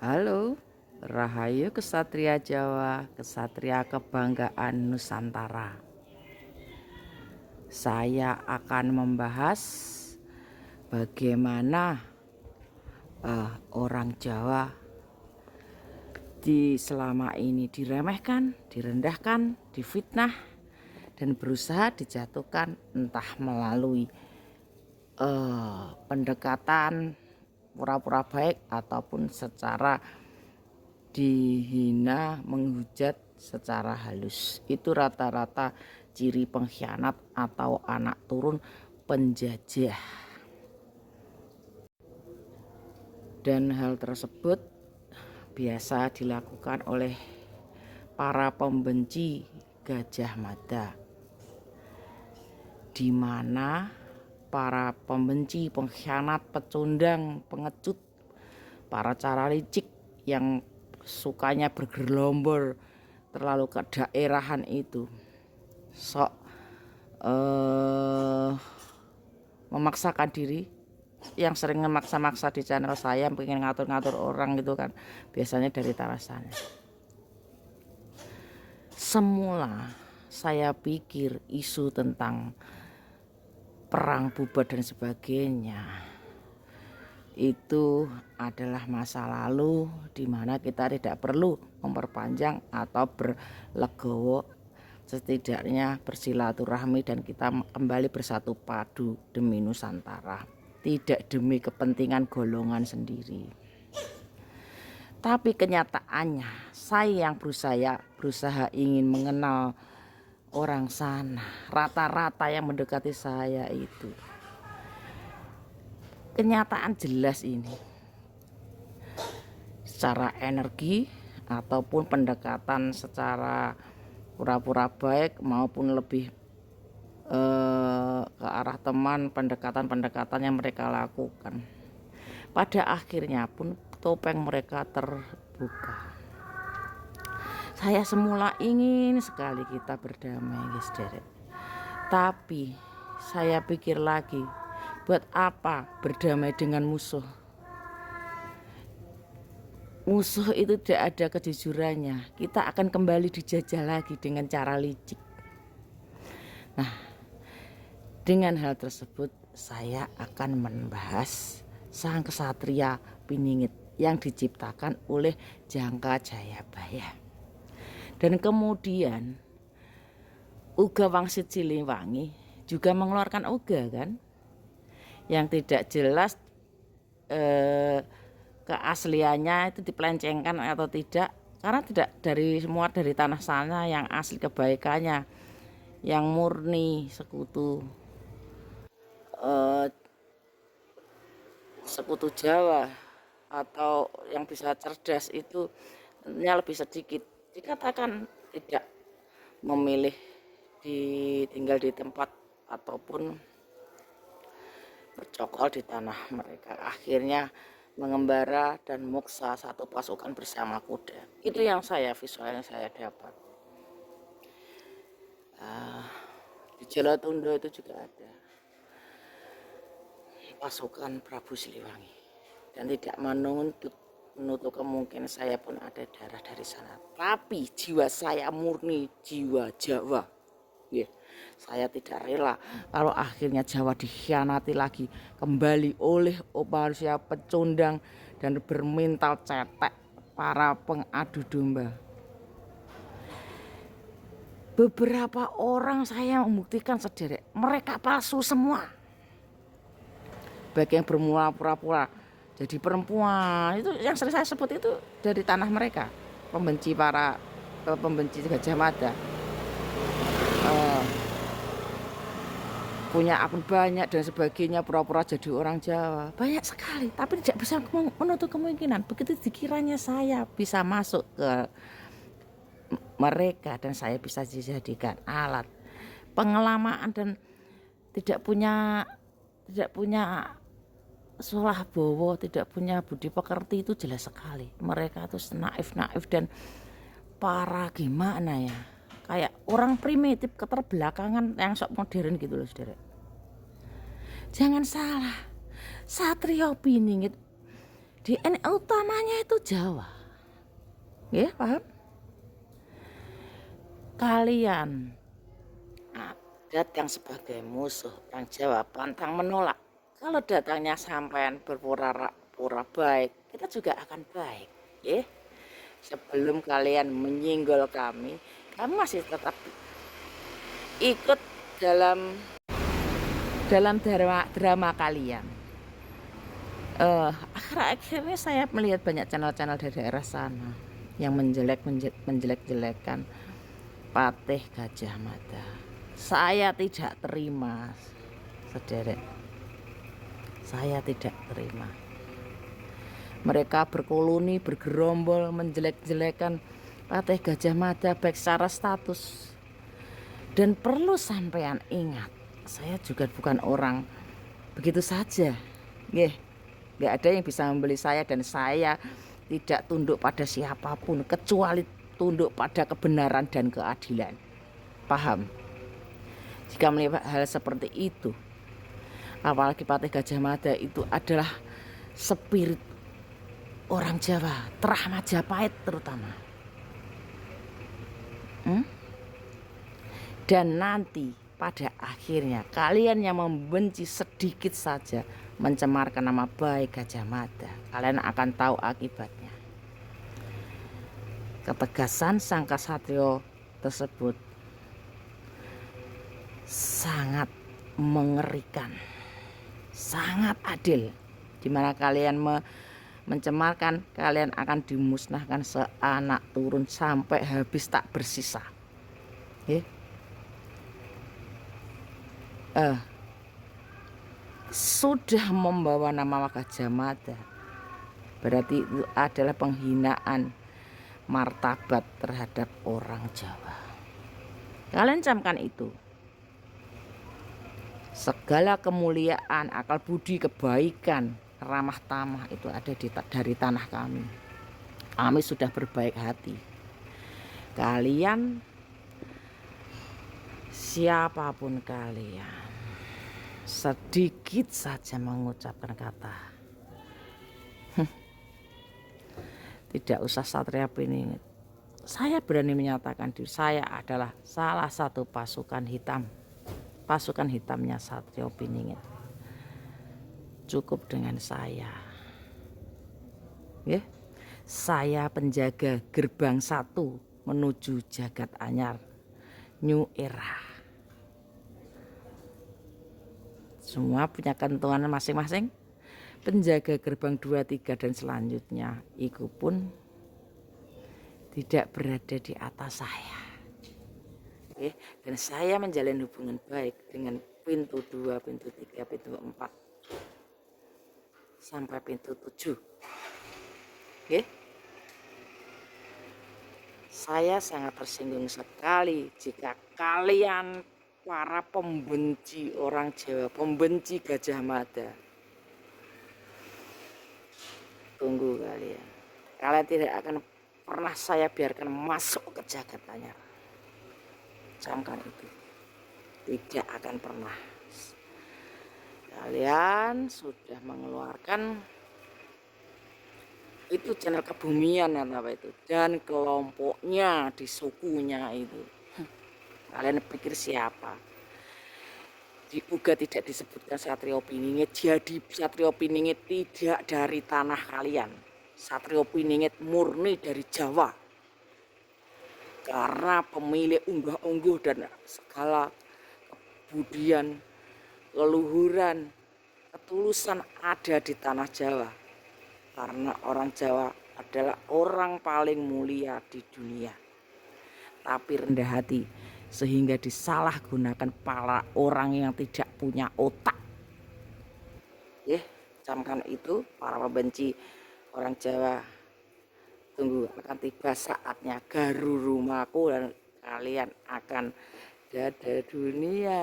Halo, Rahayu Kesatria Jawa, Kesatria Kebanggaan Nusantara. Saya akan membahas bagaimana orang Jawa selama ini diremehkan, direndahkan, difitnah, dan berusaha dijatuhkan entah melalui pendekatan pura-pura baik ataupun secara dihina, menghujat secara halus. Itu rata-rata ciri pengkhianat atau anak turun penjajah. Dan hal tersebut biasa dilakukan oleh para pembenci Gajah Mada, di mana para pembenci, pengkhianat, pecundang, pengecut, para cara licik yang sukanya bergerombol terlalu kedaerahan itu memaksakan diri, yang sering memaksa-maksa di channel saya, pengen ngatur-ngatur orang gitu kan, biasanya dari sana. Semula saya pikir isu tentang perang bubar dan sebagainya itu adalah masa lalu, di mana kita tidak perlu memperpanjang atau berlegowo, setidaknya bersilaturahmi dan kita kembali bersatu padu demi Nusantara, tidak demi kepentingan golongan sendiri. Tapi kenyataannya saya yang berusaha ingin mengenal orang sana, rata-rata yang mendekati saya itu, kenyataan jelas ini, secara energi ataupun pendekatan secara pura-pura baik maupun lebih ke arah teman, pendekatan-pendekatan yang mereka lakukan, pada akhirnya pun topeng mereka terbuka. Saya semula ingin sekali kita berdamai, guys, derek. Tapi saya pikir lagi, buat apa berdamai dengan musuh? Musuh itu tidak ada kejujurannya. Kita akan kembali dijajah lagi dengan cara licik. Nah, dengan hal tersebut saya akan membahas Sang Kesatria Piningit yang diciptakan oleh Jangka Jayabaya. Dan kemudian Uga Wangsit Siliwangi juga mengeluarkan uga kan, yang tidak jelas keasliannya itu dipelencengkan atau tidak, karena tidak dari semua dari tanah sana yang asli kebaikannya, yang murni sekutu Jawa atau yang bisa cerdas itu tentunya lebih sedikit. Dikatakan tidak memilih tinggal di tempat ataupun bercokol di tanah mereka, akhirnya mengembara dan muksa satu pasukan bersama kuda. Itu yang visualnya saya dapat. Di Jelatundo itu juga ada pasukan Prabu Siliwangi, dan tidak menutup kemungkinan saya pun ada darah dari sana. Tapi jiwa saya murni jiwa Jawa. Saya tidak rela kalau akhirnya Jawa dikhianati lagi kembali oleh manusia pecundang dan bermental cetek para pengadu domba. Beberapa orang saya membuktikan sederek, mereka palsu semua. Baik yang bermula pura-pura jadi perempuan, itu yang sering saya sebut itu dari tanah mereka, pembenci Gajah Mada, punya akun banyak dan sebagainya, pura-pura jadi orang Jawa, banyak sekali. Tapi tidak bisa menutup kemungkinan begitu dikiranya saya bisa masuk ke mereka dan saya bisa dijadikan alat pengelamaan dan tidak punya sulah bowo, tidak punya budi pekerti, itu jelas sekali. Mereka tuh naif dan para gimana ya, kayak orang primitif, keterbelakangan yang sok modern gitu loh, saudara. Jangan salah, Satrio Piningit DNA utamanya itu Jawa. Ya, paham? Kalian datang sebagai musuh orang Jawa, pantang menolak. Kalau datangnya sampean berpura-pura baik, kita juga akan baik. Ya, sebelum kalian menyinggol kami masih tetap ikut dalam drama kalian. Akhir-akhirnya saya melihat banyak channel-channel dari daerah sana yang menjelek-jelekan Patih Gajah Mada. Saya tidak terima, sederek. Saya tidak terima. Mereka berkoloni, bergerombol, menjelek-jelekan Patih Gajah Mada baik secara status. Dan perlu sampean ingat, saya juga bukan orang begitu saja. Nggak ada yang bisa membeli saya, dan saya tidak tunduk pada siapapun kecuali tunduk pada kebenaran dan keadilan. Paham? Jika melihat hal seperti itu, apalagi Patih Gajah Mada itu adalah spirit orang Jawa, Terah Majapahit terutama. Dan nanti pada akhirnya kalian yang membenci sedikit saja, mencemarkan nama baik Gajah Mada, kalian akan tahu akibatnya. Ketegasan sang Ksatrio tersebut sangat mengerikan, sangat adil. Dimana kalian mencemarkan, kalian akan dimusnahkan seanak turun sampai habis tak bersisa. Sudah membawa nama Gajah Mada, berarti itu adalah penghinaan martabat terhadap orang Jawa. Kalian camkan itu. Segala kemuliaan, akal budi, kebaikan, ramah tamah itu ada dari tanah kami. Kami sudah berbaik hati. Kalian, siapapun kalian, sedikit saja mengucapkan kata tidak usah Satria Piningit, saya berani menyatakan diri saya adalah salah satu pasukan hitamnya Satrio Piningit. Cukup dengan saya, saya penjaga gerbang 1 menuju Jagat Anyar, New Era. Semua punya ketentuan masing-masing. Penjaga gerbang 2, 3 dan selanjutnya itu pun tidak berada di atas saya. Dan saya menjalin hubungan baik dengan pintu 2, pintu 3, pintu 4 sampai pintu 7. Saya sangat tersinggung sekali jika kalian para pembenci orang Jawa, pembenci Gajah Mada. Tunggu kalian. Kalian tidak akan pernah saya biarkan masuk ke Jagat Anyar. Camkan itu. Tidak akan pernah. Kalian sudah mengeluarkan itu channel kebumian apa itu, dan kelompoknya di sukunya itu. Kalian pikir siapa? Juga tidak disebutkan Satrio Piningit. Jadi Satrio Piningit tidak dari tanah kalian. Satrio Piningit murni dari Jawa. Karena pemilik unggah-ungguh dan segala kebudian, keluhuran, ketulusan ada di tanah Jawa. Karena orang Jawa adalah orang paling mulia di dunia, tapi rendah hati, sehingga disalahgunakan para orang yang tidak punya otak. Camkan itu para pembenci orang Jawa. Tunggu, akan tiba saatnya garu rumahku dan kalian akan dada dunia.